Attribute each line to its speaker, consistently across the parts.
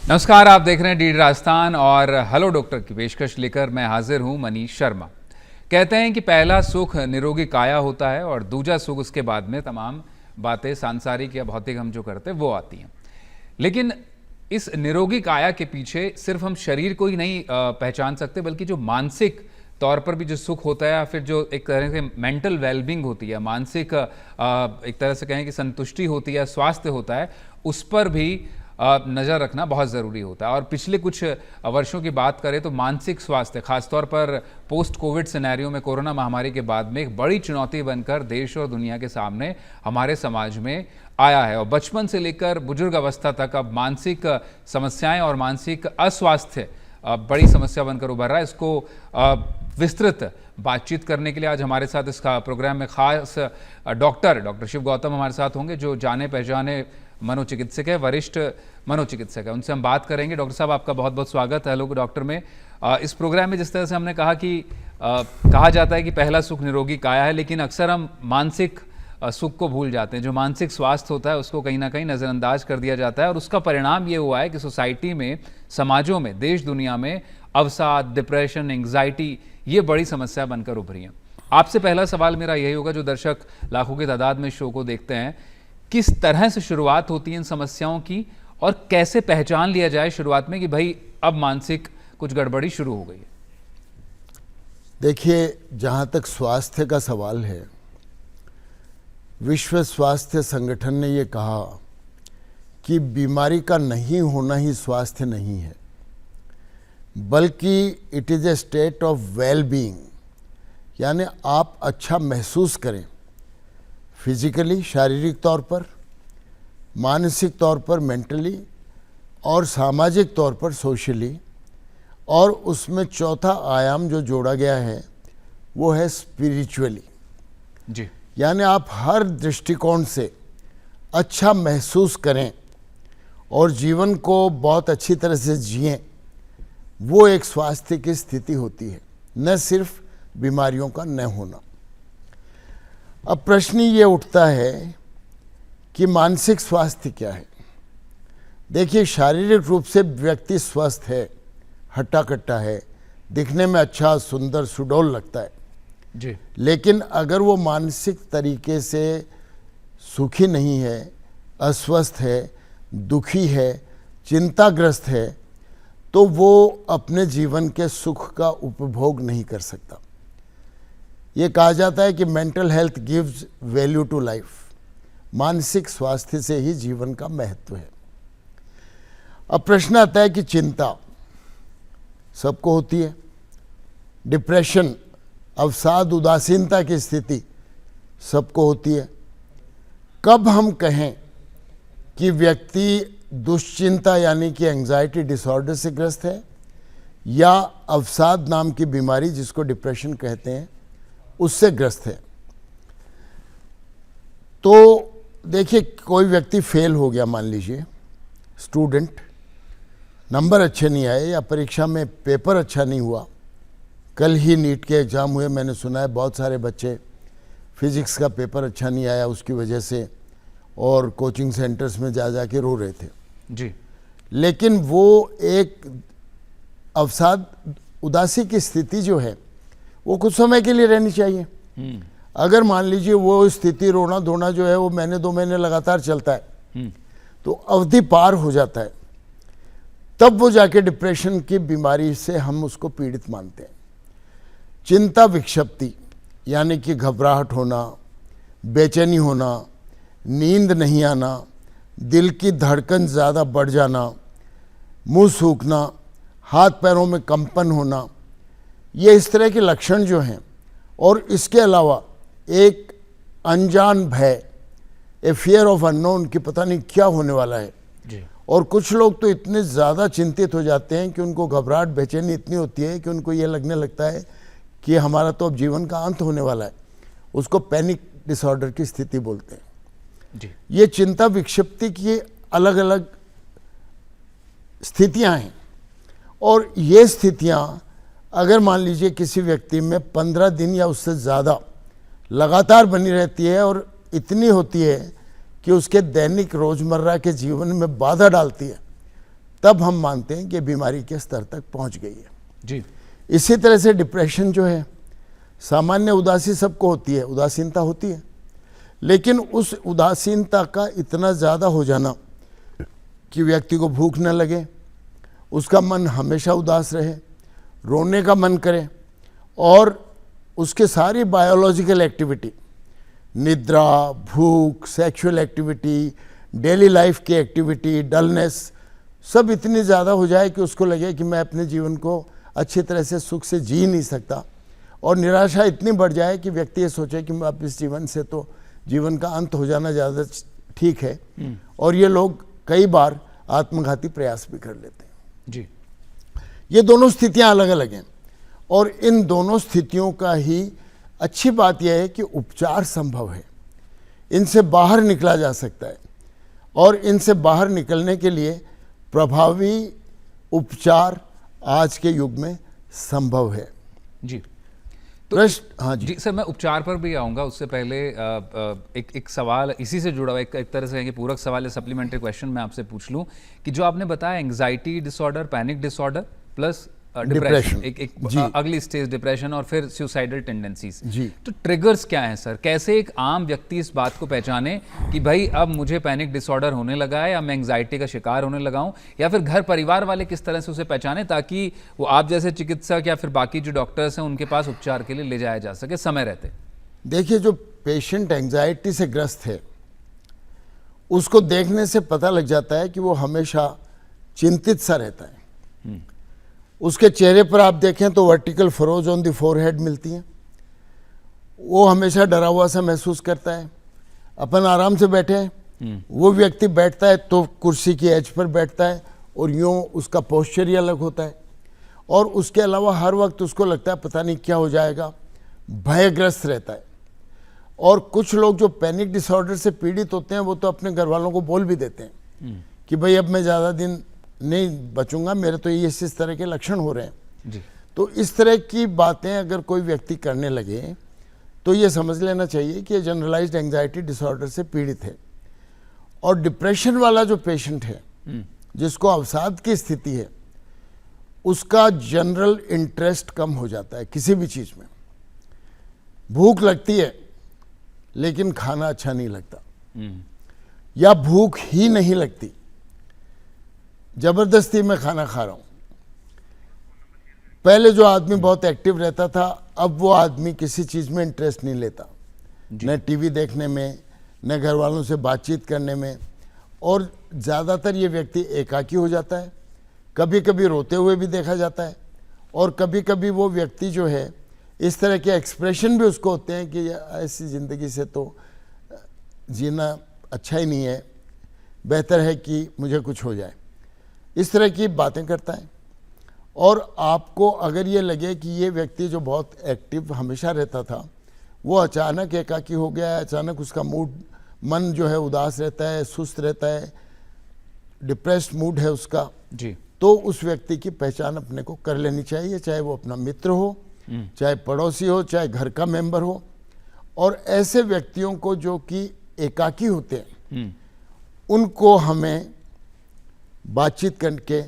Speaker 1: नमस्कार, आप देख रहे हैं डीडी राजस्थान और हेलो डॉक्टर की पेशकश लेकर मैं हाजिर हूं मनीष शर्मा। कहते हैं कि पहला सुख निरोगी काया होता है और दूजा सुख उसके बाद में तमाम बातें सांसारिक या भौतिक हम जो करते हैं वो आती हैं। लेकिन इस निरोगी काया के पीछे सिर्फ हम शरीर को ही नहीं पहचान सकते, बल्कि जो मानसिक तौर पर भी जो सुख होता है या फिर जो एक तरह से मेंटल वेलबींग होती है, मानसिक एक तरह से कहें कि संतुष्टि होती है, स्वास्थ्य होता है, उस पर भी नज़र रखना बहुत ज़रूरी होता है। और पिछले कुछ वर्षों की बात करें तो मानसिक स्वास्थ्य खासतौर पर पोस्ट कोविड सिनेरियो में, कोरोना महामारी के बाद में एक बड़ी चुनौती बनकर देश और दुनिया के सामने हमारे समाज में आया है। और बचपन से लेकर बुजुर्ग अवस्था तक अब मानसिक समस्याएं और मानसिक अस्वास्थ्य बड़ी समस्या बनकर उभर रहा है। इसको विस्तृत बातचीत करने के लिए आज हमारे साथ इस प्रोग्राम में खास डॉक्टर शिव गौतम हमारे साथ होंगे, जो जाने पहचाने मनोचिकित्सक है, वरिष्ठ मनोचिकित्सक है। उनसे हम बात करेंगे। डॉक्टर साहब, आपका बहुत बहुत स्वागत है हेलो डॉक्टर में। इस प्रोग्राम में जिस तरह से हमने कहा कि कहा जाता है कि पहला सुख निरोगी काया है, लेकिन अक्सर हम मानसिक सुख को भूल जाते हैं। जो मानसिक स्वास्थ्य होता है उसको कहीं ना कहीं नज़रअंदाज कर दिया जाता है और उसका परिणाम ये हुआ है कि सोसाइटी में, समाजों में, देश दुनिया में अवसाद, डिप्रेशन, एंग्जाइटी ये बड़ी समस्या बनकर उभरी है। आपसे पहला सवाल मेरा यही होगा, जो दर्शक लाखों की तादाद में शो को देखते हैं, किस तरह से शुरुआत होती है इन समस्याओं की और कैसे पहचान लिया जाए शुरुआत में कि भाई अब मानसिक कुछ गड़बड़ी शुरू हो गई है?
Speaker 2: देखिए, जहाँ तक स्वास्थ्य का सवाल है, विश्व स्वास्थ्य संगठन ने ये कहा कि बीमारी का नहीं होना ही स्वास्थ्य नहीं है, बल्कि it is a state of well being, यानी आप अच्छा महसूस करें फिजिकली, शारीरिक तौर पर, मानसिक तौर पर मेंटली, और सामाजिक तौर पर सोशली। और उसमें चौथा आयाम जो जोड़ा गया है वो है स्पिरिचुअली,
Speaker 1: जी।
Speaker 2: यानी आप हर दृष्टिकोण से अच्छा महसूस करें और जीवन को बहुत अच्छी तरह से जिएं, वो एक स्वास्थ्य की स्थिति होती है, न सिर्फ बीमारियों का न होना। अब प्रश्न ये उठता है कि मानसिक स्वास्थ्य क्या है। देखिए, शारीरिक रूप से व्यक्ति स्वस्थ है, हट्टा कट्टा है, दिखने में अच्छा, सुंदर, सुडौल लगता है
Speaker 1: जी।
Speaker 2: लेकिन अगर वो मानसिक तरीके से सुखी नहीं है, अस्वस्थ है, दुखी है, चिंताग्रस्त है, तो वो अपने जीवन के सुख का उपभोग नहीं कर सकता। ये कहा जाता है कि mental health gives value to life. मानसिक स्वास्थ्य से ही जीवन का महत्व है। अब प्रश्न आता है कि चिंता सबको होती है, डिप्रेशन, अवसाद, उदासीनता की स्थिति सबको होती है। कब हम कहें कि व्यक्ति दुश्चिंता यानी कि एंजाइटी डिसऑर्डर से ग्रस्त है या अवसाद नाम की बीमारी जिसको डिप्रेशन कहते हैं उससे ग्रस्त है? तो देखिए, कोई व्यक्ति फेल हो गया, मान लीजिए स्टूडेंट, नंबर अच्छे नहीं आए या परीक्षा में पेपर अच्छा नहीं हुआ। कल ही नीट के एग्ज़ाम हुए, मैंने सुना है बहुत सारे बच्चे फिजिक्स का पेपर अच्छा नहीं आया उसकी वजह से, और कोचिंग सेंटर्स में जा के रो रहे थे
Speaker 1: जी।
Speaker 2: लेकिन वो एक अवसाद, उदासी की स्थिति जो है वो कुछ समय के लिए रहनी चाहिए। अगर मान लीजिए वो स्थिति, रोना धोना जो है वो महीने 2 महीने लगातार चलता है तो अवधि पार हो जाता है, तब वो जाके डिप्रेशन की बीमारी से हम उसको पीड़ित मानते हैं। चिंता विक्षिप्ति यानी कि घबराहट होना, बेचैनी होना, नींद नहीं आना, दिल की धड़कन ज़्यादा बढ़ जाना, मुंह सूखना, हाथ पैरों में कंपन होना, ये इस तरह के लक्षण जो हैं। और इसके अलावा एक अनजान भय, ए फियर ऑफ अननोन, कि पता नहीं क्या होने वाला है
Speaker 1: जी।
Speaker 2: और कुछ लोग तो इतने ज़्यादा चिंतित हो जाते हैं कि उनको घबराहट, बेचैनी इतनी होती है कि उनको ये लगने लगता है कि हमारा तो अब जीवन का अंत होने वाला है। उसको पैनिक डिसऑर्डर की स्थिति बोलते हैं
Speaker 1: जी।
Speaker 2: ये चिंता विक्षिप्ति की अलग अलग स्थितियां हैं। और ये स्थितियां अगर मान लीजिए किसी व्यक्ति में 15 दिन या उससे ज़्यादा लगातार बनी रहती है और इतनी होती है कि उसके दैनिक रोजमर्रा के जीवन में बाधा डालती है, तब हम मानते हैं कि बीमारी के स्तर तक पहुंच गई है।
Speaker 1: जी।
Speaker 2: इसी तरह से डिप्रेशन जो है, सामान्य उदासी सबको होती है, उदासीनता होती है, लेकिन उस उदासीनता का इतना ज़्यादा हो जाना कि व्यक्ति को भूख न लगे, उसका मन हमेशा उदास रहे, रोने का मन करे, और उसके सारी बायोलॉजिकल एक्टिविटी, निद्रा, भूख, सेक्सुअल एक्टिविटी, डेली लाइफ की एक्टिविटी, डलनेस, सब इतनी ज़्यादा हो जाए कि उसको लगे कि मैं अपने जीवन को अच्छी तरह से सुख से जी नहीं सकता, और निराशा इतनी बढ़ जाए कि व्यक्ति ये सोचे कि मैं अब इस जीवन से तो जीवन का अंत हो जाना ज़्यादा ठीक है, और ये लोग कई बार आत्मघाती प्रयास भी कर लेते हैं।
Speaker 1: जी।
Speaker 2: ये दोनों स्थितियां अलग अलग हैं, और इन दोनों स्थितियों का ही अच्छी बात यह है कि उपचार संभव है, इनसे बाहर निकला जा सकता है, और इनसे बाहर निकलने के लिए प्रभावी उपचार आज के युग में संभव है।
Speaker 1: जी।
Speaker 2: प्रश्न, हाँ
Speaker 1: जी सर, मैं उपचार पर भी आऊँगा, उससे पहले एक सवाल इसी से जुड़ा हुआ, एक तरह से कि पूरक सवाल या सप्लीमेंट्री क्वेश्चन मैं आपसे पूछ लूँ कि जो आपने बताया anxiety disorder, panic disorder plus depression, एक अगली स्टेज डिप्रेशन, और फिर सुसाइडल टेंडेंसीज, तो ट्रिगर्स क्या हैं सर? कैसे एक आम व्यक्ति इस बात को पहचाने कि भाई अब मुझे पैनिक डिसऑर्डर होने लगा है, या मैं एंग्जाइटी का शिकार होने लगा हूं, या फिर घर परिवार वाले किस तरह से उसे पहचाने ताकि वो आप जैसे चिकित्सक या फिर बाकी जो डॉक्टर्स हैं उनके पास उपचार के लिए ले जाया जा सके समय रहते?
Speaker 2: देखिए, जो पेशेंट एंग्जाइटी से ग्रस्त है उसको देखने से पता लग जाता है कि वो हमेशा चिंतित सा रहता है। उसके चेहरे पर आप देखें तो vertical furrows on the forehead मिलती हैं, वो हमेशा डरा हुआ सा महसूस करता है। अपन आराम से बैठे हैं, वो व्यक्ति बैठता है तो कुर्सी की एज पर बैठता है, और यूँ उसका पोस्चर ही अलग होता है, और उसके अलावा हर वक्त उसको लगता है पता नहीं क्या हो जाएगा, भयग्रस्त रहता है। और कुछ लोग जो पैनिक डिसऑर्डर से पीड़ित होते हैं वो तो अपने घर वालों को बोल भी देते हैं कि भाई अब मैं ज़्यादा दिन नहीं बचूंगा, मेरे तो ये इस तरह के लक्षण हो रहे हैं।
Speaker 1: जी।
Speaker 2: तो इस तरह की बातें अगर कोई व्यक्ति करने लगे तो ये समझ लेना चाहिए कि जनरलाइज्ड एंग्जाइटी डिसऑर्डर से पीड़ित है। और डिप्रेशन वाला जो पेशेंट है, जिसको अवसाद की स्थिति है, उसका जनरल इंटरेस्ट कम हो जाता है किसी भी चीज़ में। भूख लगती है लेकिन खाना अच्छा नहीं लगता, या भूख ही नहीं लगती, जबरदस्ती मैं खाना खा रहा हूं। पहले जो आदमी बहुत एक्टिव रहता था, अब वो आदमी किसी चीज में इंटरेस्ट नहीं लेता, न टीवी देखने में, न घर वालों से बातचीत करने में, और ज़्यादातर ये व्यक्ति एकाकी हो जाता है। कभी कभी रोते हुए भी देखा जाता है, और कभी कभी वो व्यक्ति जो है इस तरह के एक्सप्रेशन भी उसको होते हैं कि ऐसी ज़िंदगी से तो जीना अच्छा ही नहीं है, बेहतर है कि मुझे कुछ हो जाए, इस तरह की बातें करता है। और आपको अगर ये लगे कि ये व्यक्ति जो बहुत एक्टिव हमेशा रहता था वो अचानक एकाकी हो गया है, अचानक उसका मन जो है उदास रहता है, सुस्त रहता है, डिप्रेस्ड मूड है उसका,
Speaker 1: जी,
Speaker 2: तो उस व्यक्ति की पहचान अपने को कर लेनी चाहिए, चाहे वो अपना मित्र हो, चाहे पड़ोसी हो, चाहे घर का मेंबर हो। और ऐसे व्यक्तियों को जो कि एकाकी होते हैं उनको हमें बातचीत करके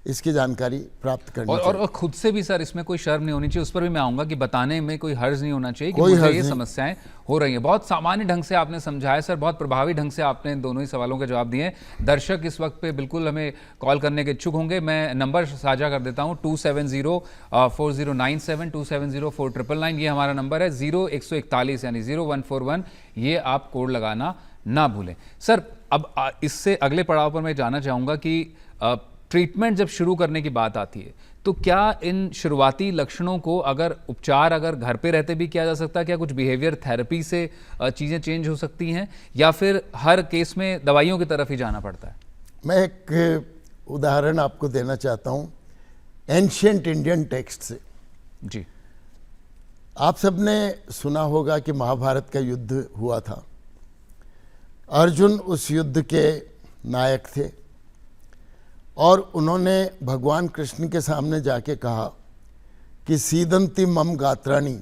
Speaker 2: इसकी जानकारी प्राप्त करनी चाहिए।
Speaker 1: और खुद से भी सर इसमें कोई शर्म नहीं होनी चाहिए, उस पर भी मैं आऊंगा कि बताने में कोई हर्ज नहीं होना चाहिए कि मुझे ये समस्याएं हो रही हैं। बहुत सामान्य ढंग से आपने समझाया सर, बहुत प्रभावी ढंग से आपने दोनों ही सवालों के जवाब दिए। दर्शक इस वक्त पे बिल्कुल हमें कॉल करने के इच्छुक होंगे, मैं नंबर साझा कर देता हूँ 270-4097 270-4999, ये हमारा नंबर है। 0141 यानी 0141, ये आप कोड लगाना ना भूलें। सर अब इससे अगले पड़ाव पर मैं जाना चाहूँगा कि ट्रीटमेंट जब शुरू करने की बात आती है तो क्या इन शुरुआती लक्षणों को अगर घर पे रहते भी किया जा सकता है? क्या कुछ बिहेवियर थेरेपी से चीज़ें चेंज हो सकती हैं, या फिर हर केस में दवाइयों की तरफ ही जाना पड़ता है?
Speaker 2: मैं एक उदाहरण आपको देना चाहता हूँ एंशिएंट इंडियन टेक्स्ट से।
Speaker 1: जी,
Speaker 2: आप सबने सुना होगा कि महाभारत का युद्ध हुआ था। अर्जुन उस युद्ध के नायक थे, और उन्होंने भगवान कृष्ण के सामने जाके कहा कि सीदंती मम गात्राणि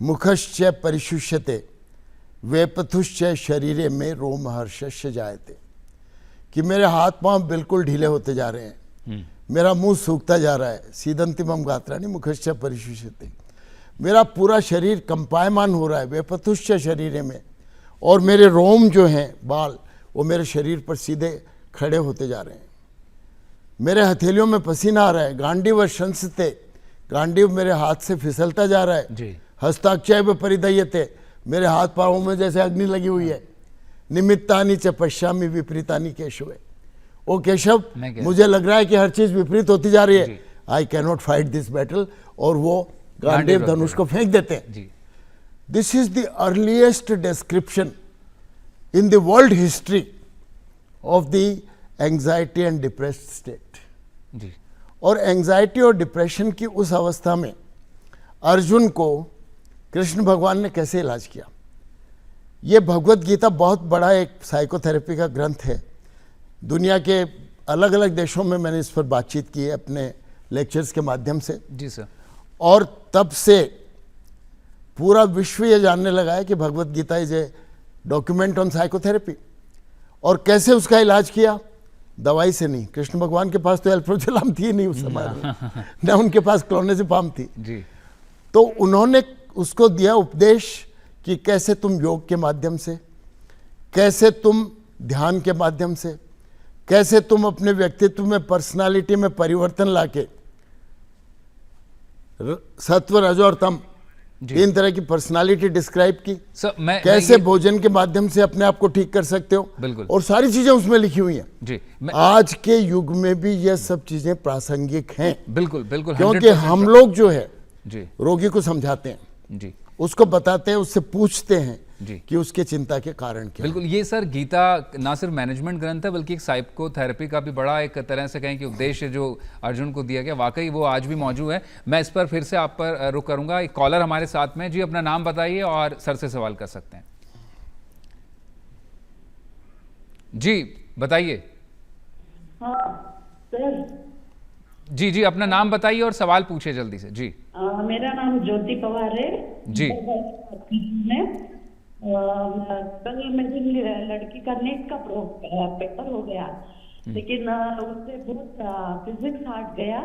Speaker 2: मुखश्च परिशुष्यते वेपथुश्च शरीरे में रोमहर्षस्य जायते, कि मेरे हाथ पांव बिल्कुल ढीले होते जा रहे हैं, मेरा मुंह सूखता जा रहा है, सीदंतिमम गात्राणि मुखश्च परिशुष्यते, मेरा पूरा शरीर कंपायमान हो रहा है, वेपतुश्च शरीर में, और मेरे रोम जो हैं बाल वो मेरे शरीर पर सीधे खड़े होते जा रहे हैं, मेरे हथेलियों में पसीना आ रहा है, गांडीव शंसते, गांडीव मेरे हाथ से फिसलता जा रहा है,
Speaker 1: जी।
Speaker 2: हस्ताक्षय परिदयते, मेरे हाथ पाँवों में जैसे अग्नि लगी हुई है, निमित्तानि च पश्यामि विपरीतानि केशवे, ओ केशव मुझे लग रहा है कि हर चीज विपरीत होती जा रही है, I can not fight this battle, और वो गांडीव धनुष को फेंक देते हैं। This is the earliest description in the world history of the anxiety and depressed state.
Speaker 1: जी।
Speaker 2: और एंग्जाइटी और डिप्रेशन की उस अवस्था में अर्जुन को कृष्ण भगवान ने कैसे इलाज किया, ये भगवत गीता बहुत बड़ा एक साइकोथेरेपी का ग्रंथ है। दुनिया के अलग अलग देशों में मैंने इस पर बातचीत की है अपने लेक्चर्स के माध्यम से।
Speaker 1: जी सर।
Speaker 2: और तब से पूरा विश्व ये जानने लगा है कि Bhagavad Gita is a document on psychotherapy. और कैसे उसका इलाज किया, दवाई से नहीं। कृष्ण भगवान के पास तो एल्प्रोजोलाम थी नहीं उस समय में, न उनके पास क्लोनेज़ेपाम थी।
Speaker 1: जी।
Speaker 2: तो उन्होंने उसको दिया उपदेश कि कैसे तुम योग के माध्यम से, कैसे तुम ध्यान के माध्यम से, कैसे तुम अपने व्यक्तित्व में, पर्सनालिटी में परिवर्तन लाके सत्व, रज और तम, तीन तरह की पर्सनालिटी डिस्क्राइब की। कैसे भोजन के माध्यम से अपने आप को ठीक कर सकते हो,
Speaker 1: बिल्कुल,
Speaker 2: और सारी चीजें उसमें लिखी हुई हैं।
Speaker 1: जी।
Speaker 2: आज के युग में भी ये सब चीजें प्रासंगिक हैं।
Speaker 1: बिल्कुल बिल्कुल,
Speaker 2: क्योंकि हम लोग जो है
Speaker 1: जी
Speaker 2: रोगी को समझाते हैं
Speaker 1: जी,
Speaker 2: उसको बताते हैं, उससे पूछते हैं
Speaker 1: जी
Speaker 2: कि उसके चिंता के कारण क्या।
Speaker 1: बिल्कुल। ये सर गीता ना सिर्फ मैनेजमेंट ग्रंथ है बल्कि एक साइकोथेरेपी का भी बड़ा एक तरह से कहें कि उद्देश्य जो अर्जुन को दिया गया, वाकई वो आज भी मौजूद है। मैं इस पर फिर से आप पर रुक करूंगा। एक कॉलर हमारे साथ में। जी, अपना नाम बताइए और सर से सवाल कर सकते हैं। जी बताइए। जी जी, अपना नाम बताइए और सवाल पूछिए जल्दी से। जी।
Speaker 3: मेरा नाम ज्योति पवार है
Speaker 1: जी।
Speaker 3: कल मेरी लड़की का नेट का पेपर हो गया, लेकिन उससे बहुत फिजिक्स हार्ड गया।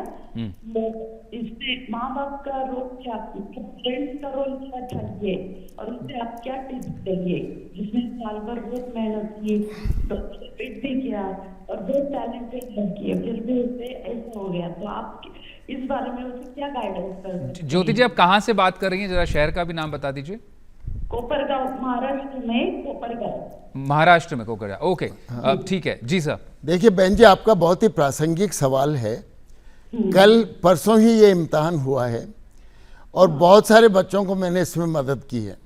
Speaker 3: तो इसमें माँ बाप का रोल क्या, फ्रेंड्स का रोल क्या चाहिए, और उससे आप क्या टिप्स देंगे? जिसने साल भर बहुत मेहनत की, तो फिट भी किया और बहुत टैलेंटेड लड़की है, फिर भी उससे ऐसा हो गया, तो आप इस बारे में उसे क्या गाइडेंस कर सकते हैं?
Speaker 1: ज्योति जी, आप कहाँ से बात कर रही हैं, जरा शहर का भी नाम बता दीजिए।
Speaker 3: कोपरगांव, महाराष्ट्र में कोपरगांव।
Speaker 1: महाराष्ट्र में कोपरगांव, ओके। ठीक है जी सर।
Speaker 2: देखिए बहन जी, आपका बहुत ही प्रासंगिक सवाल है। कल परसों ही ये इम्तिहान हुआ है और बहुत सारे बच्चों को मैंने इसमें मदद की है।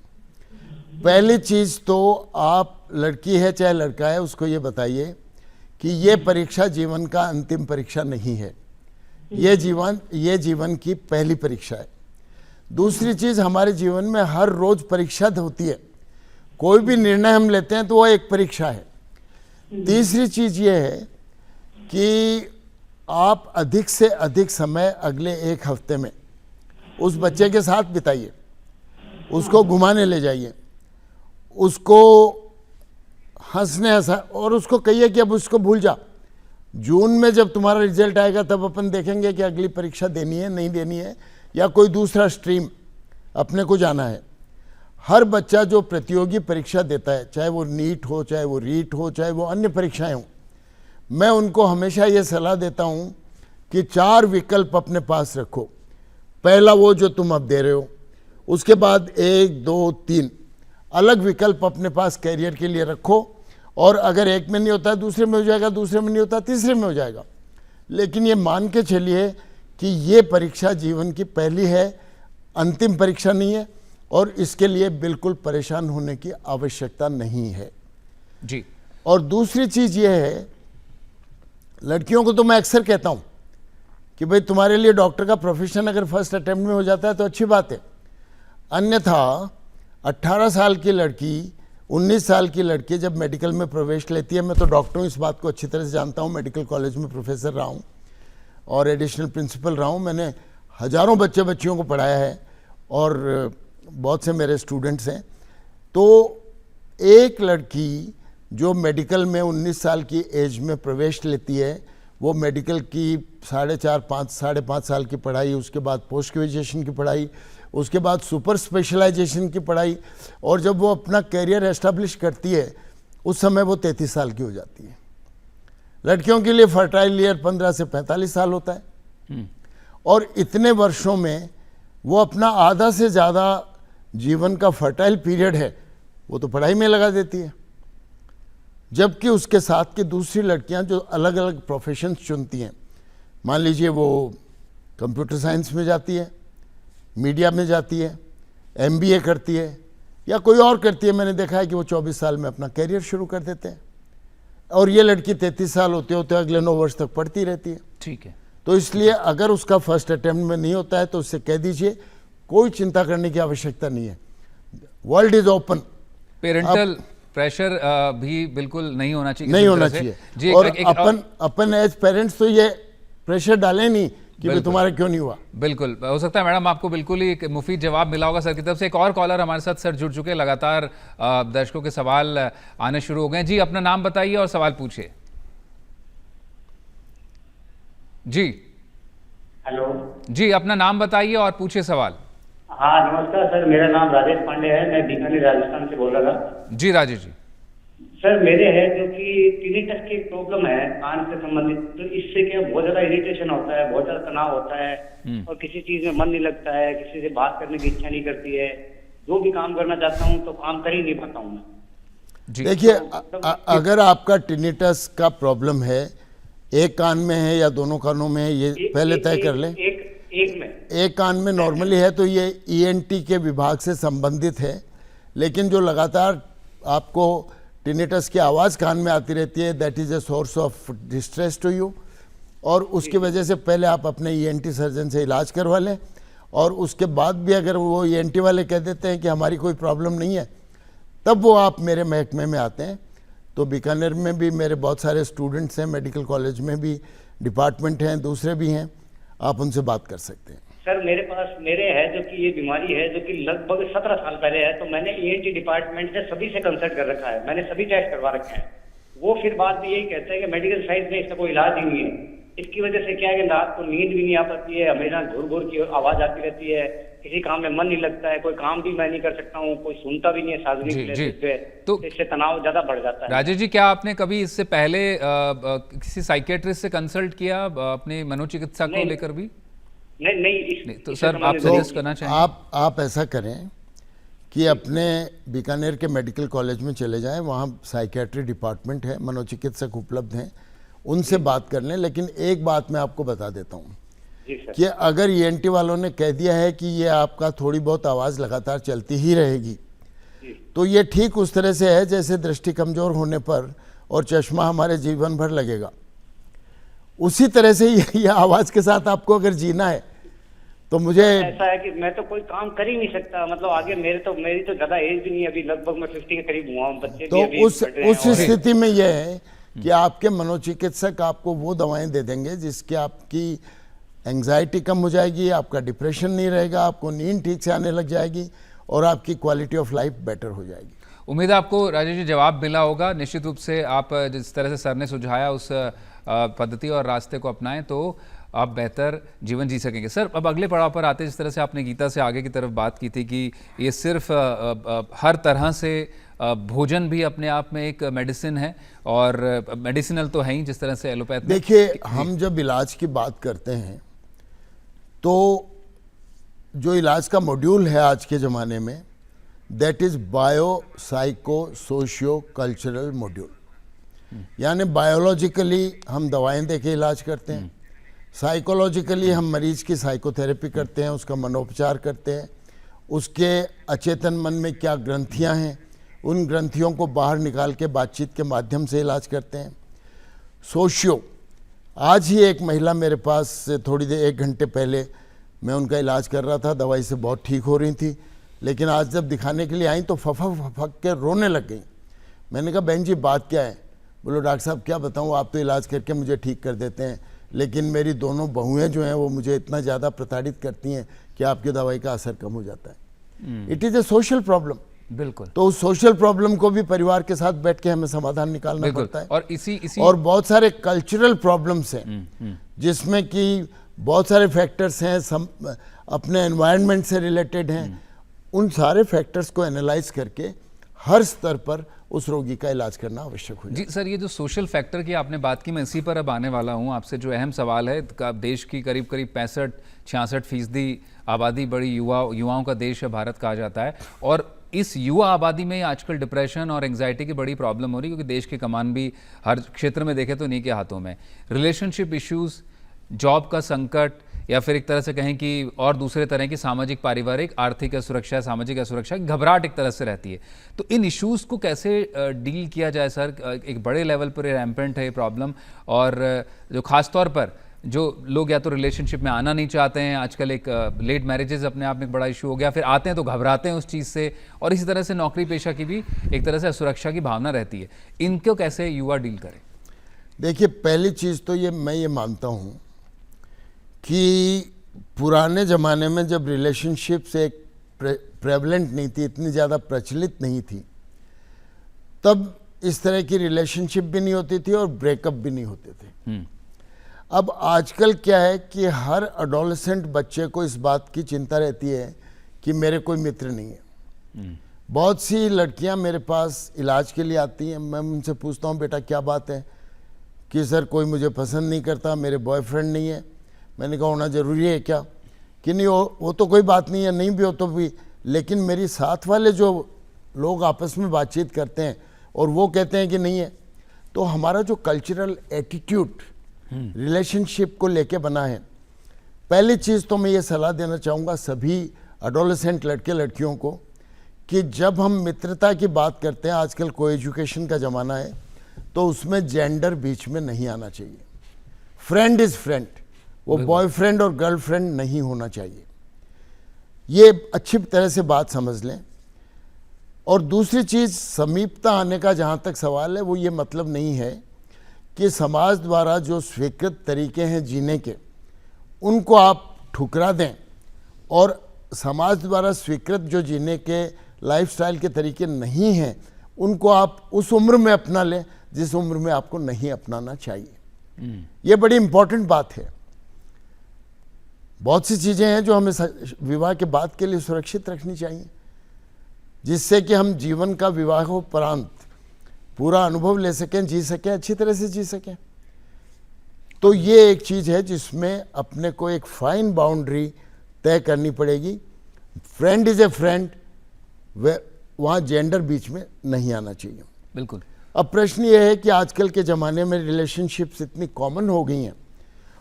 Speaker 2: पहली चीज़ तो आप, लड़की है चाहे लड़का है, उसको ये बताइए कि ये परीक्षा जीवन का अंतिम परीक्षा नहीं है, ये जीवन की पहली परीक्षा है। दूसरी चीज़, हमारे जीवन में हर रोज परीक्षा होती है, कोई भी निर्णय हम लेते हैं तो वो एक परीक्षा है। तीसरी चीज़ ये है कि आप अधिक से अधिक समय अगले एक हफ्ते में उस बच्चे के साथ बिताइए, उसको घुमाने ले जाइए, उसको हंसने और उसको कहिए कि अब उसको भूल जा। जून में जब तुम्हारा रिजल्ट आएगा तब अपन देखेंगे कि अगली परीक्षा देनी है नहीं देनी है, या कोई दूसरा स्ट्रीम अपने को जाना है। हर बच्चा जो प्रतियोगी परीक्षा देता है, चाहे वो नीट हो, चाहे वो रीट हो, चाहे वो अन्य परीक्षाएं हों, मैं उनको हमेशा ये सलाह देता हूँ कि 4 विकल्प अपने पास रखो। पहला वो जो तुम अब दे रहे हो, उसके बाद 1, 2, 3 अलग विकल्प अपने पास कैरियर के लिए रखो, और अगर एक में नहीं होता दूसरे में हो जाएगा, दूसरे में नहीं होता तीसरे में हो जाएगा। लेकिन ये मान के चलिए कि ये परीक्षा जीवन की पहली है, अंतिम परीक्षा नहीं है, और इसके लिए बिल्कुल परेशान होने की आवश्यकता नहीं है
Speaker 1: जी।
Speaker 2: और दूसरी चीज़ ये है, लड़कियों को तो मैं अक्सर कहता हूँ कि भाई तुम्हारे लिए डॉक्टर का प्रोफेशन अगर फर्स्ट अटेम्प्ट में हो जाता है तो अच्छी बात है, अन्यथा 18 साल की लड़की, 19 साल की लड़की जब मेडिकल में प्रवेश लेती है, मैं तो डॉक्टर हूँ, इस बात को अच्छी तरह से जानता हूँ, मेडिकल कॉलेज में प्रोफेसर रहा हूँ और एडिशनल प्रिंसिपल रहा हूँ, मैंने हजारों बच्चियों को पढ़ाया है और बहुत से मेरे स्टूडेंट्स हैं। तो एक लड़की जो मेडिकल में 19 साल की एज में प्रवेश लेती है, वो मेडिकल की 4.5 साल की पढ़ाई, उसके बाद पोस्ट ग्रेजुएशन की पढ़ाई, उसके बाद सुपर स्पेशलाइजेशन की पढ़ाई, और जब वो अपना करियर एस्टेब्लिश करती है उस समय वो 33 साल की हो जाती है। लड़कियों के लिए फर्टाइल ईयर 15 से 45 साल होता है, और इतने वर्षों में वो अपना आधा से ज़्यादा जीवन का फर्टाइल पीरियड है वो तो पढ़ाई में लगा देती है। जबकि उसके साथ की दूसरी लड़कियां जो अलग अलग प्रोफेशंस चुनती हैं, मान लीजिए वो कंप्यूटर साइंस में जाती है, मीडिया में जाती है, MBA करती है या कोई और करती है, मैंने देखा है कि वो 24 साल में अपना करियर शुरू कर देते हैं, और ये लड़की 33 साल होते होते अगले 9 वर्ष तक पढ़ती रहती है।
Speaker 1: ठीक है।
Speaker 2: तो इसलिए अगर उसका फर्स्ट अटेम्प्ट में नहीं होता है तो उससे कह दीजिए कोई चिंता करने की आवश्यकता नहीं है, world is open.
Speaker 1: Parental pressure भी बिल्कुल नहीं होना चाहिए,
Speaker 2: नहीं होना चाहिए
Speaker 1: जी।
Speaker 2: और अपन एज पेरेंट्स तो ये प्रेशर डालें नहीं कि भाई तुम्हारा क्यों नहीं हुआ।
Speaker 1: बिल्कुल हो सकता है मैडम आपको बिल्कुल ही एक मुफीद जवाब मिला होगा सर की तरफ से। एक और कॉलर हमारे साथ सर जुड़ चुके हैं, लगातार दर्शकों के सवाल आने शुरू हो गए। जी अपना नाम बताइए और सवाल पूछिए। जी
Speaker 4: हेलो
Speaker 1: जी, अपना नाम बताइए और पूछिए सवाल।
Speaker 4: हाँ नमस्कार सर, मेरा नाम राजेश पांडे है, मैं बीकानेर राजस्थान से बोल रहा था।
Speaker 1: जी राजेश जी।
Speaker 4: सर मेरे है जो कि टिनिटस की प्रॉब्लम है कान से संबंधित, तो इससे क्या बहुत ज्यादा इरिटेशन होता है, बहुत ज्यादा तनाव होता है, और किसी चीज में मन नहीं लगता है, किसी से बात करने की इच्छा नहीं करती है, जो भी काम करना चाहता हूँ तो काम कर ही नहीं पाता हूँ मैं।
Speaker 2: देखिए अगर आपका टिनिटस का प्रॉब्लम है, एक कान में है या दोनों कानों में है, ये पहले तय कर लें। एक कान में नॉर्मली है तो ये ENT के विभाग से संबंधित है, लेकिन जो लगातार आपको टिनिटस की आवाज़ कान में आती रहती है, that is a source of distress to you, और उसकी वजह से पहले आप अपने ENT सर्जन से इलाज करवा लें, और उसके बाद भी अगर वो ENT वाले कह देते हैं कि हमारी कोई प्रॉब्लम नहीं है, तब वो आप मेरे महकमे में आते हैं। तो बीकानेर में भी मेरे बहुत सारे स्टूडेंट्स हैं, मेडिकल कॉलेज में भी डिपार्टमेंट हैं, दूसरे भी हैं, आप उनसे बात कर सकते हैं।
Speaker 4: सर मेरे है जो कि ये बीमारी है जो कि लगभग 17 साल पहले है, तो मैंने ENT डिपार्टमेंट से सभी से कंसल्ट कर रखा है, मैंने सभी टेस्ट करवा रखे हैं। वो फिर बाद में यही कहते हैं कि मेडिकल साइंस में इसका कोई इलाज ही नहीं है। इसकी वजह से क्या है कि रात को नींद भी नहीं आ पाती है, हमेशा घुर घुर की आवाज आती रहती है, किसी काम में मन नहीं लगता है, कोई काम भी मैं नहीं कर सकता हूँ, कोई सुनता भी नहीं है सार्वजनिक पे, तो इससे तनाव ज्यादा बढ़ जाता है।
Speaker 1: राजेश जी, क्या आपने कभी इससे पहले किसी साइकेट्रिस्ट से कंसल्ट किया अपने मनोचिकित्सा को लेकर भी?
Speaker 4: नहीं,
Speaker 1: तो सर आप सजेस्ट करना चाहेंगे?
Speaker 2: आप ऐसा करें कि अपने बीकानेर के मेडिकल कॉलेज में चले जाएं, वहाँ साइकेट्री डिपार्टमेंट है, मनोचिकित्सक उपलब्ध हैं, उनसे बात कर लें। लेकिन एक बात मैं आपको बता देता हूँ कि अगर ENT वालों ने कह दिया है कि ये आपका थोड़ी बहुत आवाज़ लगातार चलती ही रहेगी, तो ये ठीक उस तरह से है जैसे दृष्टि कमज़ोर होने पर और चश्मा हमारे जीवन भर लगेगा, उसी तरह से ये आवाज़ के साथ आपको अगर जीना है तो मुझे
Speaker 4: ऐसा है कि मैं तो कोई काम कर ही नहीं सकता, मतलब आगे मेरी तो ज्यादा एज भी नहीं, अभी लगभग मैं 50 के करीब हुआ हूँ, बच्चे
Speaker 2: तो
Speaker 4: भी
Speaker 2: उस स्थिति में यह है कि आपके मनोचिकित्सक आपको वो दवाएं दे देंगे जिसकी आपकी एंग्जाइटी कम हो जाएगी, आपका डिप्रेशन नहीं रहेगा, आपको नींद ठीक से आने लग जाएगी और आपकी क्वालिटी ऑफ लाइफ बेटर हो जाएगी।
Speaker 1: उम्मीद है आपको राजेश जी जवाब मिला होगा। निश्चित रूप से आप जिस तरह से सर ने सुझाया उस पद्धति और रास्ते को अपनाएं तो आप बेहतर जीवन जी सकेंगे। सर अब अगले पड़ाव पर आते, जिस तरह से आपने गीता से आगे की तरफ बात की थी कि ये सिर्फ हर तरह से भोजन भी अपने आप में एक मेडिसिन है, और मेडिसिनल तो है ही जिस तरह से एलोपैथ।
Speaker 2: देखिए हम जब इलाज की बात करते हैं तो जो इलाज का मॉड्यूल है आज के ज़माने में, that is bio psycho socio cultural module, यानी बायोलॉजिकली हम दवाएं दे के इलाज करते हैं, साइकोलॉजिकली हम मरीज की साइकोथेरेपी करते हैं, उसका मनोपचार करते हैं, उसके अचेतन मन में क्या ग्रंथियां हैं उन ग्रंथियों को बाहर निकाल के बातचीत के माध्यम से इलाज करते हैं। सोशियो, आज ही एक महिला मेरे पास से थोड़ी देर 1 घंटे पहले मैं उनका इलाज कर रहा था, दवाई से बहुत ठीक हो रही थी, लेकिन आज जब दिखाने के लिए आई तो फफक के रोने लग गई। मैंने कहा बहन जी बात क्या है? बोलो डॉक्टर साहब क्या बताऊँ, आप तो इलाज करके मुझे ठीक कर देते हैं, लेकिन मेरी दोनों बहुएं जो हैं वो मुझे इतना ज़्यादा प्रताड़ित करती हैं कि आपकी दवाई का असर कम हो जाता है। It is a social problem.
Speaker 1: बिल्कुल
Speaker 2: तो उस सोशल प्रॉब्लम को भी परिवार के साथ बैठ के हमें समाधान निकालना
Speaker 1: बिल्कुल।
Speaker 2: पड़ता है।
Speaker 1: और इसी
Speaker 2: और बहुत सारे कल्चरल प्रॉब्लम्स हैं जिसमें कि बहुत सारे फैक्टर्स हैं, अपने एनवायरनमेंट से रिलेटेड हैं। उन सारे फैक्टर्स को एनालाइज करके हर स्तर पर उस रोगी का इलाज करना आवश्यक हो
Speaker 1: जी सर, ये जो सोशल फैक्टर की आपने बात की, मैं इसी पर अब आने वाला हूँ आपसे। जो अहम सवाल है, देश की करीब 65-66% आबादी बड़ी युवाओं का देश है भारत, कहा जाता है। और इस युवा आबादी में आजकल डिप्रेशन और एंग्जाइटी की बड़ी प्रॉब्लम हो रही है, क्योंकि देश की कमान भी हर क्षेत्र में देखें तो इन्हीं के हाथों में। रिलेशनशिप इश्यूज़, जॉब का संकट, या फिर एक तरह से कहें कि और दूसरे तरह की सामाजिक, पारिवारिक, आर्थिक असुरक्षा, सामाजिक असुरक्षा की घबराहट एक तरह से रहती है। तो इन इश्यूज़ को कैसे डील किया जाए सर? एक बड़े लेवल पर रैम्पेंट है ये प्रॉब्लम, और जो ख़ास तौर पर जो लोग या तो रिलेशनशिप में आना नहीं चाहते हैं, आजकल एक लेट मैरिजेस अपने आप में एक बड़ा इशू हो गया, फिर आते हैं तो घबराते हैं उस चीज़ से, और इसी तरह से नौकरी पेशा की भी एक तरह से असुरक्षा की भावना रहती है। इनको कैसे युवा डील करें?
Speaker 2: देखिए, पहली चीज़ तो मैं ये मानता हूँ कि पुराने ज़माने में जब रिलेशनशिप्स एक प्रेवलेंट नहीं थी, इतनी ज़्यादा प्रचलित नहीं थी, तब इस तरह की रिलेशनशिप भी नहीं होती थी और ब्रेकअप भी नहीं होते थे। अब आजकल क्या है कि हर एडोलेसेंट बच्चे को इस बात की चिंता रहती है कि मेरे कोई मित्र नहीं है। बहुत सी लड़कियां मेरे पास इलाज के लिए आती हैं, मैं उनसे पूछता हूं बेटा क्या बात है, कि सर कोई मुझे पसंद नहीं करता, मेरे बॉयफ्रेंड नहीं है। मैंने कहा होना ज़रूरी है क्या? कि नहीं, वो तो कोई बात नहीं है, नहीं भी हो तो भी, लेकिन मेरी साथ वाले जो लोग आपस में बातचीत करते हैं और वो कहते हैं कि नहीं है। तो हमारा जो कल्चरल एटीट्यूड रिलेशनशिप को लेके बना है, पहली चीज़ तो मैं ये सलाह देना चाहूँगा सभी एडोलेसेंट लड़के लड़कियों को कि जब हम मित्रता की बात करते हैं, आजकल को एजुकेशन का ज़माना है, तो उसमें जेंडर बीच में नहीं आना चाहिए। फ्रेंड इज़ फ्रेंड, वो बॉयफ्रेंड और गर्लफ्रेंड नहीं होना चाहिए। ये अच्छी तरह से बात समझ लें। और दूसरी चीज़, समीपता आने का जहाँ तक सवाल है, वो ये मतलब नहीं है कि समाज द्वारा जो स्वीकृत तरीके हैं जीने के, उनको आप ठुकरा दें और समाज द्वारा स्वीकृत जो जीने के लाइफस्टाइल के तरीके नहीं हैं, उनको आप उस उम्र में अपना लें जिस उम्र में आपको नहीं अपनाना चाहिए। ये बड़ी इंपॉर्टेंट बात है। बहुत सी चीज़ें हैं जो हमें विवाह के बाद के लिए सुरक्षित रखनी चाहिए, जिससे कि हम जीवन का विवाहोपरांत पूरा अनुभव ले सकें, जी सकें, अच्छी तरह से जी सकें। तो ये एक चीज़ है जिसमें अपने को एक फाइन बाउंड्री तय करनी पड़ेगी। फ्रेंड इज़ ए फ्रेंड, वहाँ जेंडर बीच में नहीं आना चाहिए।
Speaker 1: बिल्कुल।
Speaker 2: अब प्रश्न ये है कि आजकल के ज़माने में रिलेशनशिप्स इतनी कॉमन हो गई हैं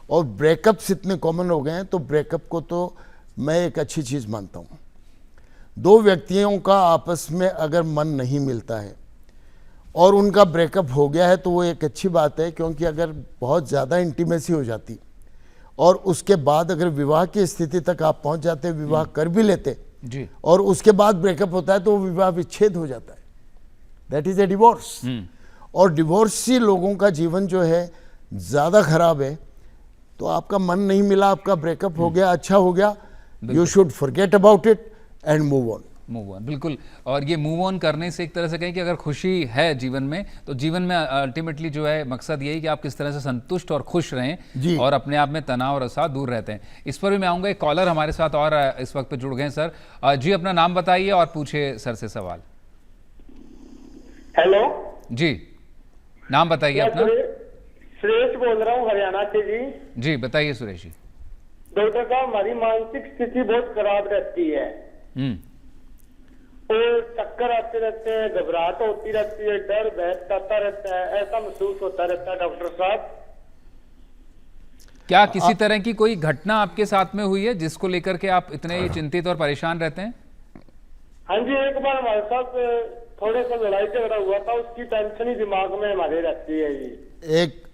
Speaker 2: और ब्रेकअप्स इतने कॉमन हो गए हैं, तो ब्रेकअप को तो मैं एक अच्छी चीज़ मानता हूँ। दो व्यक्तियों का आपस में अगर मन नहीं मिलता है और उनका ब्रेकअप हो गया है, तो वो एक अच्छी बात है, क्योंकि अगर बहुत ज़्यादा इंटीमेसी हो जाती और उसके बाद अगर विवाह की स्थिति तक आप पहुँच जाते, विवाह कर भी लेते
Speaker 1: जी,
Speaker 2: और उसके बाद ब्रेकअप होता है, तो वो विवाह विच्छेद हो जाता है। That is a divorce. और डिवोर्सी लोगों का जीवन जो है ज़्यादा खराब है। तो आपका मन नहीं मिला, आपका ब्रेकअप हो गया, अच्छा हो गया, you should forget about it and move on.
Speaker 1: बिल्कुल। और ये मूव ऑन करने से एक तरह से कहें कि अगर खुशी है जीवन में, तो जीवन में अल्टीमेटली जो है मकसद यही कि आप किस तरह से संतुष्ट और खुश रहें और अपने आप में तनाव और अवसाद दूर रहते हैं। इस पर भी मैं आऊँगा। एक कॉलर हमारे साथ और इस वक्त पे जुड़ गए हैं। सर जी, अपना नाम बताइए और पूछिए सर से सवाल।
Speaker 5: हेलो
Speaker 1: जी, नाम बताइए अपना।
Speaker 5: सुरेश बोल रहा हूँ हरियाणा से जी।
Speaker 1: जी बताइए सुरेश जी।
Speaker 5: डॉक्टर साहब, हमारी मानसिक स्थिति बहुत खराब रहती है और चक्कर आते रहते हैं, घबराहट होती रहती है, डर भय आता रहता है, ऐसा महसूस होता रहता है। डॉक्टर साहब,
Speaker 1: क्या किसी तरह की कोई घटना आपके साथ में हुई है जिसको लेकर के आप इतने चिंतित और परेशान रहते हैं?
Speaker 5: हाँ जी, एक बार हमारे साथ थोड़े सा लड़ाई झगड़ा हुआ था, उसकी टेंशन ही दिमाग में हमारे रहती है जी।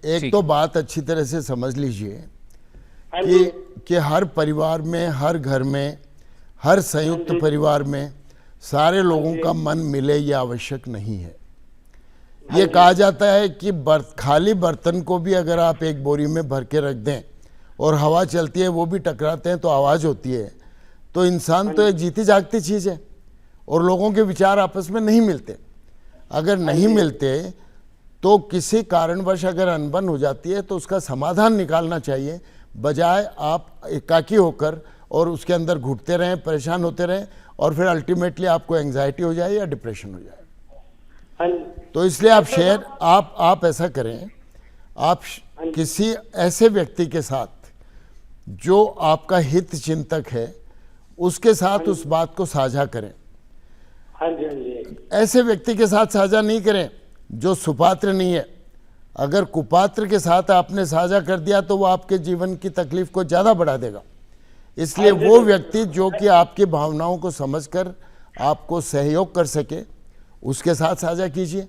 Speaker 2: एक तो बात अच्छी तरह से समझ लीजिए
Speaker 5: हाँ जी,
Speaker 2: कि हर परिवार में, हर घर में, हर संयुक्त परिवार में सारे लोगों का मन मिले ये आवश्यक नहीं है। ये कहा जाता है कि खाली बर्तन को भी अगर आप एक बोरी में भर के रख दें और हवा चलती है, वो भी टकराते हैं तो आवाज़ होती है। तो इंसान तो एक जीती जागती चीज़ है और लोगों के विचार आपस में नहीं मिलते। अगर नहीं मिलते तो किसी कारणवश अगर अनबन हो जाती है तो उसका समाधान निकालना चाहिए, बजाय आप एकाकी होकर और उसके अंदर घुटते रहें, परेशान होते रहें और फिर अल्टीमेटली आपको एंग्जाइटी हो जाए या डिप्रेशन हो जाए।
Speaker 5: हाँ जी।
Speaker 2: तो इसलिए आप शेयर आप ऐसा करें, आप किसी ऐसे व्यक्ति के साथ जो आपका हित चिंतक है उसके साथ उस बात को साझा करें।
Speaker 5: हाँ जी, हाँ जी।
Speaker 2: ऐसे व्यक्ति के साथ साझा नहीं करें जो सुपात्र नहीं है। अगर कुपात्र के साथ आपने साझा कर दिया तो वो आपके जीवन की तकलीफ को ज़्यादा बढ़ा देगा। इसलिए वो व्यक्ति जो कि आपकी भावनाओं को समझकर आपको सहयोग कर सके उसके साथ साझा कीजिए।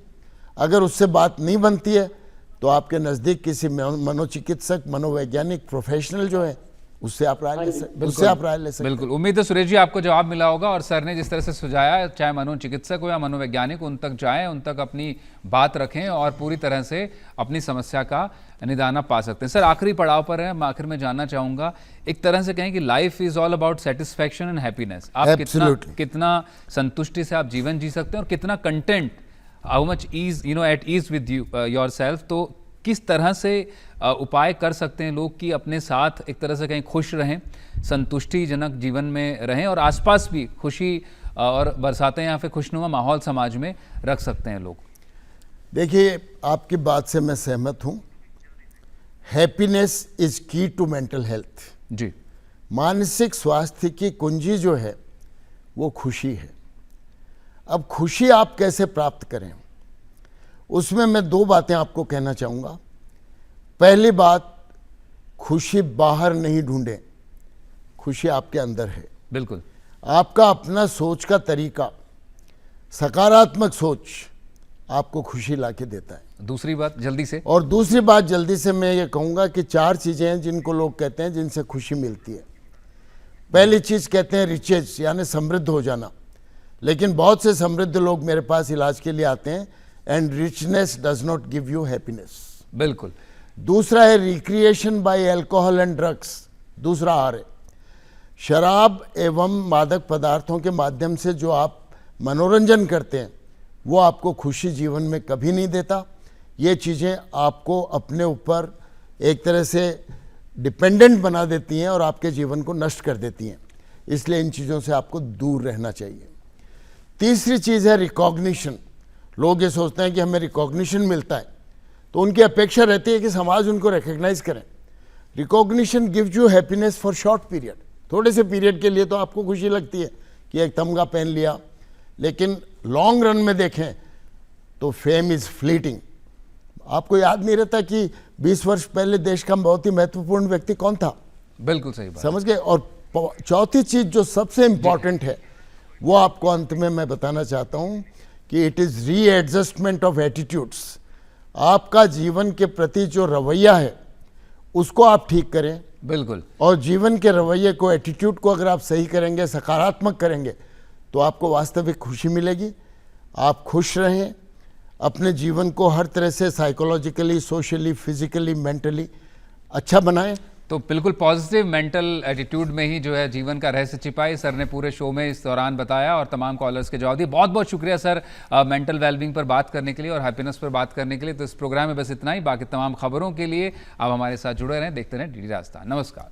Speaker 2: अगर उससे बात नहीं बनती है तो आपके नज़दीक किसी मनोचिकित्सक, मनोवैज्ञानिक प्रोफेशनल जो है उससे आप राय ले सकते।
Speaker 1: बिल्कुल, उम्मीद है सुरेश जी आपको जवाब मिला होगा और सर ने जिस तरह से सुझाया, चाहे मनोचिकित्सक हो या मनोवैज्ञानिक, उन तक जाएं, उन तक अपनी बात रखें और पूरी तरह से अपनी समस्या का निदान पा सकते हैं। सर आखिरी पड़ाव पर है, मैं आखिर में जानना चाहूँगा, एक तरह से कहें कि life is all about satisfaction and happiness. आप कितना संतुष्टि से आप जीवन जी सकते हैं और कितना content, how much ease at ease with your self. तो किस तरह से उपाय कर सकते हैं लोग कि अपने साथ एक तरह से कहीं खुश रहें, संतुष्टिजनक जीवन में रहें और आसपास भी खुशी और बरसातें या फिर खुशनुमा माहौल समाज में रख सकते हैं लोग?
Speaker 2: देखिए, आपकी बात से मैं सहमत हूँ। हैप्पीनेस इज की टू मेंटल हेल्थ।
Speaker 1: जी,
Speaker 2: मानसिक स्वास्थ्य की कुंजी जो है वो खुशी है। अब खुशी आप कैसे प्राप्त करें, उसमें मैं दो बातें आपको कहना चाहूँगा। पहली बात, खुशी बाहर नहीं ढूंढें, खुशी आपके अंदर है।
Speaker 1: बिल्कुल,
Speaker 2: आपका अपना सोच का तरीका, सकारात्मक सोच आपको खुशी लाके देता है।
Speaker 1: दूसरी बात जल्दी से,
Speaker 2: और दूसरी बात जल्दी से मैं ये कहूँगा कि 4 चीज़ें हैं जिनको लोग कहते हैं जिनसे खुशी मिलती है। पहली चीज़ कहते हैं रिचेज, यानी समृद्ध हो जाना। लेकिन बहुत से समृद्ध लोग मेरे पास इलाज के लिए आते हैं and richness does not give you happiness.
Speaker 1: बिल्कुल।
Speaker 2: दूसरा है recreation by alcohol and drugs. दूसरा आर है शराब एवं मादक पदार्थों के माध्यम से जो आप मनोरंजन करते हैं वो आपको खुशी जीवन में कभी नहीं देता। ये चीज़ें आपको अपने ऊपर एक तरह से डिपेंडेंट बना देती हैं और आपके जीवन को नष्ट कर देती हैं। इसलिए इन चीज़ों से आपको दूर रहना चाहिए। तीसरी चीज़ है रिकॉग्निशन। लोग ये सोचते हैं कि हमें रिकॉग्निशन मिलता है तो उनकी अपेक्षा रहती है कि समाज उनको रिकॉग्नाइज करें। Recognition gives you happiness for short period. थोड़े से पीरियड के लिए तो आपको खुशी लगती है कि एक तमगा पहन लिया, लेकिन लॉन्ग रन में देखें तो फेम इज़ फ्लीटिंग। आपको याद नहीं रहता कि 20 वर्ष पहले देश का बहुत ही महत्वपूर्ण व्यक्ति कौन था।
Speaker 1: बिल्कुल सही बात,
Speaker 2: समझ गए। और चौथी चीज़ जो सबसे इंपॉर्टेंट है वो आपको अंत में मैं बताना चाहता हूँ कि it is readjustment of attitudes. आपका जीवन के प्रति जो रवैया है उसको आप ठीक करें।
Speaker 1: बिल्कुल।
Speaker 2: और जीवन के रवैये को, एटीट्यूड को अगर आप सही करेंगे, सकारात्मक करेंगे, तो आपको वास्तविक खुशी मिलेगी। आप खुश रहें, अपने जीवन को हर तरह से साइकोलॉजिकली, सोशली, फिजिकली, मेंटली अच्छा बनाएं।
Speaker 1: तो बिल्कुल पॉजिटिव मेंटल एटीट्यूड में ही जो है जीवन का रहस्य छिपा है। सर ने पूरे शो में इस दौरान बताया और तमाम कॉलर्स के जवाब दिए। बहुत बहुत शुक्रिया सर मेंटल वेलबींग पर बात करने के लिए और हैप्पीनेस पर बात करने के लिए। तो इस प्रोग्राम में बस इतना ही। बाकी तमाम खबरों के लिए आप हमारे साथ जुड़े रहें, देखते रहें डीडी राजस्थान। नमस्कार।